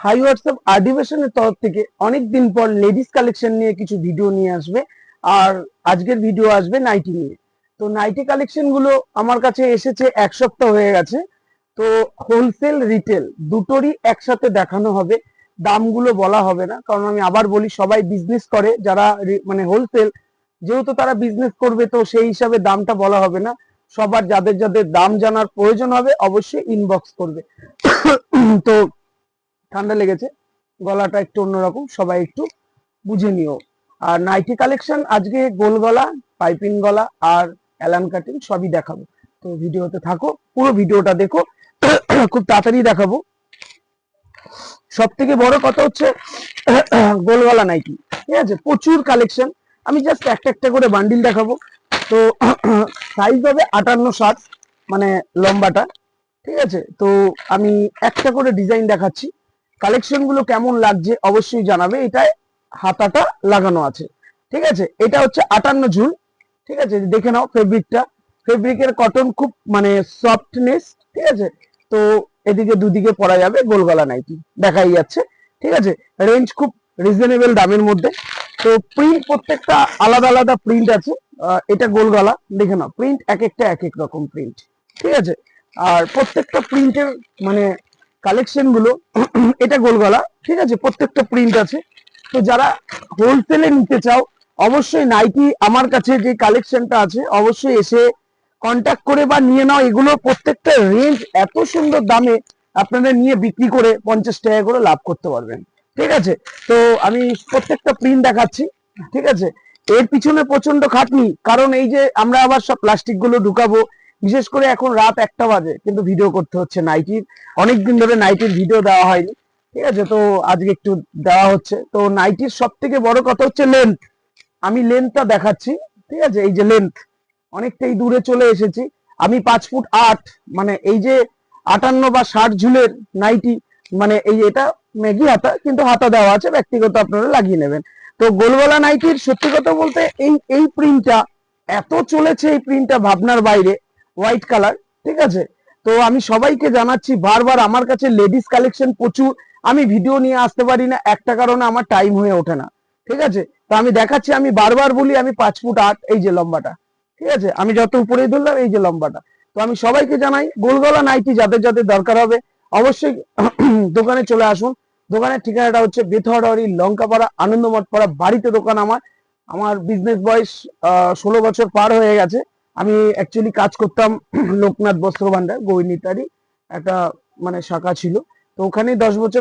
High WhatsApp আর্টিভেশনের তরফ থেকে অনেক দিন পর লেডিস কালেকশন নিয়ে কিছু ভিডিও নিয়ে আসবে। আর আজকের ভিডিও আসবে নাইটি নিয়ে। তো নাইটি কালেকশন গুলো আমার কাছে এসেছে এক সপ্তাহ হয়ে গেছে। তো হোলসেল রিটেল দুটোরই একসাথে দেখানো হবে। দামগুলো বলা হবে না, কারণ আমি আবার বলি সবাই বিজনেস করে, যারা মানে হোলসেল, যেহেতু তারা বিজনেস করবে তো সেই হিসাবে দামটা বলা হবে না। সবার যাদের যাদের দাম জানার প্রয়োজন হবে অবশ্যই ইনবক্স করবে। তো ঠান্ডা লেগেছে, গলাটা একটু অন্যরকম, সবাই একটু বুঝে নিও। আর নাইটি কালেকশন আজকে গোল গলা, পাইপিং গলা আর অ্যালান কাটিং সবই দেখাবো। তো ভিডিওতে থাকো, পুরো ভিডিওটা দেখো। খুব তাড়াতাড়ি দেখাবো। সব থেকে বড় কথা হচ্ছে গোল গলা নাইটি, ঠিক আছে, প্রচুর কালেকশন। আমি জাস্ট একটা একটা করে বান্ডিল দেখাবো। তো সাইজ হবে 58-60, মানে লম্বাটা, ঠিক আছে। তো আমি একটা করে ডিজাইন দেখাচ্ছি। কালেকশন গুলো কেমন লাগছে অবশ্যই জানাবে। এটা হাতাটা লাগানো আছে, ঠিক আছে। এটা হচ্ছে 58 ঝুল, ঠিক আছে। দেখে নাও ফেব্রিকটা, ফেব্রিকের কটন খুব মানে সফটনেস, ঠিক আছে। তো এদিকে দুদিকে পরা যাবে, গোল গলা নাইটি দেখাই যাচ্ছে, ঠিক আছে। রেঞ্জ খুব রিজনেবল দামের মধ্যে। তো প্রিন্ট প্রত্যেকটা আলাদা আলাদা প্রিন্ট আছে। এটা গোল গলা, দেখে নাও প্রিন্ট এক একটা এক এক রকম প্রিন্ট, ঠিক আছে। আর প্রত্যেকটা প্রিন্টের মানে কালেকশন গুলো এটা গোল গলা, ঠিক আছে, প্রত্যেকটা প্রিন্ট আছে। তো যারা হোলসেলে নিতে চাও অবশ্যই নাইটি আমার কাছে যে কালেকশনটা আছে অবশ্যই এসে কন্ট্যাক্ট করে বা নিয়ে নাও। এগুলো প্রত্যেকটা রেঞ্জ এত সুন্দর দামে আপনারা নিয়ে বিক্রি করে 50 টাকা করে লাভ করতে পারবেন, ঠিক আছে। তো আমি প্রত্যেকটা প্রিন্ট দেখাচ্ছি, ঠিক আছে। এর পিছনে প্রচন্ড খাটনি, কারণ এই যে আমরা আবার সব প্লাস্টিক গুলো ঢুকাবো, বিশেষ করে এখন রাত 1টা বাজে কিন্তু ভিডিও করতে হচ্ছে নাইটির। অনেকদিন ধরে নাইটির ভিডিও দেওয়া হয়নি, ঠিক আছে। তো আজকে একটু দেওয়া হচ্ছে। তো নাইটির সব থেকে বড় কথা হচ্ছে লেন্থ। আমি লেন্থটা দেখাচ্ছি, ঠিক আছে। এই যে লেন্থ, অনেকটাই দূরে চলে এসেছি। আমি 5 ফুট 8, মানে এই যে 58 বা 60 ঝুলের নাইটি, মানে এই যে এটা ম্যাগি হাতা, কিন্তু হাতা দেওয়া আছে, ব্যক্তিগত আপনারা লাগিয়ে নেবেন। তো গোলগলা নাইটির সত্যি কথা বলতে এই এই প্রিন্টটা এত চলেছে, এই প্রিন্টটা ভাবনার বাইরে, হোয়াইট কালার, ঠিক আছে। তো আমি সবাইকে জানাচ্ছি বারবার, আমার কাছে লেডিস কালেকশন প্রচুর। আমি ভিডিও নিয়ে আসতে পারি না একটা কারণে, আমার টাইম হয়ে ওঠে না, ঠিক আছে। তো আমি দেখাচ্ছি, আমি বারবার বলি আমি 5 ফুট 8, এই যে লম্বাটা, ঠিক আছে। আমি যত উপরে ধরলাম এই যে লম্বাটা। তো আমি সবাইকে জানাই গোলগলা নাইটি যাদের যাদের দরকার হবে অবশ্যই দোকানে চলে আসুন। দোকানের ঠিকানাটা হচ্ছে বেথুয়াডাওয়ারি, লঙ্কাপাড়া, আনন্দমঠ পাড়া, বাড়িতে দোকান আমার। আমার বিজনেস বয়স 16 বছর পার হয়ে গেছে। আমি অ্যাকচুয়ালি কাজ করতাম লোকনাথ বস্ত্র ভান্ডার, গৌরনীতারি একটা মানে শাখা ছিল। তো ওখানেই 10 বছর